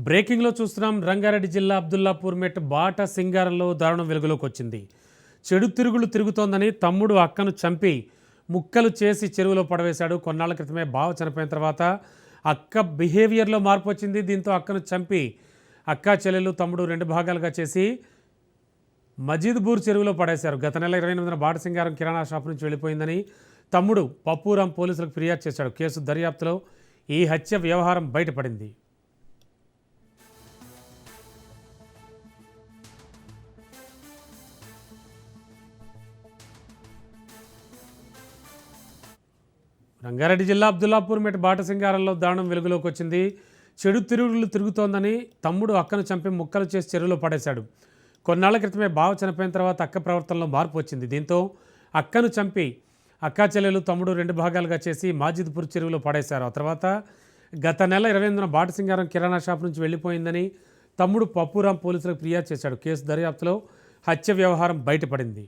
బ్రేకింగ్లో చూస్తున్నాం. రంగారెడ్డి జిల్లా అబ్దుల్లాపూర్ మెట్ బాట సింగారంలో దారుణం వెలుగులోకి వచ్చింది. చెడు తిరుగులు తిరుగుతోందని తమ్ముడు అక్కను చంపి ముక్కలు చేసి చెరువులో పడవేశాడు. కొన్నాళ్ల క్రితమే బావ చనిపోయిన తర్వాత అక్క బిహేవియర్లో మార్పు వచ్చింది. దీంతో అక్కను చంపి అక్క చెల్లెలు తమ్ముడు 2 భాగాలుగా చేసి మజీద్పూర్ చెరువులో పడేశారు. గత నెల 28న బాట సింగారం కిరాణా షాప్ నుంచి వెళ్ళిపోయిందని తమ్ముడు పప్పూరాం పోలీసులకు ఫిర్యాదు చేశాడు. కేసు దర్యాప్తులో ఈ హత్య వ్యవహారం బయటపడింది. రంగారెడ్డి జిల్లా అబ్దుల్లాపూర్ మెట్ బాట సింగారంలో దారుణం వెలుగులోకి వచ్చింది. చెడు తిరుగులు తిరుగుతోందని తమ్ముడు అక్కను చంపి ముక్కలు చేసి చెరువులో పడేశాడు. కొన్నాళ్ల క్రితమే బావ చనిపోయిన తర్వాత అక్క ప్రవర్తనలో మార్పు వచ్చింది. దీంతో అక్కను చంపి అక్కా చెల్లెలు తమ్ముడు 2 భాగాలుగా చేసి మాజిద్పూర్ చెరువులో పడేశారు. ఆ తర్వాత గత నెల 28న బాట సింగారం కిరాణా షాప్ నుంచి వెళ్ళిపోయిందని తమ్ముడు పప్పూరాం పోలీసులకు ఫిర్యాదు చేశాడు. కేసు దర్యాప్తులో హత్య వ్యవహారం బయటపడింది.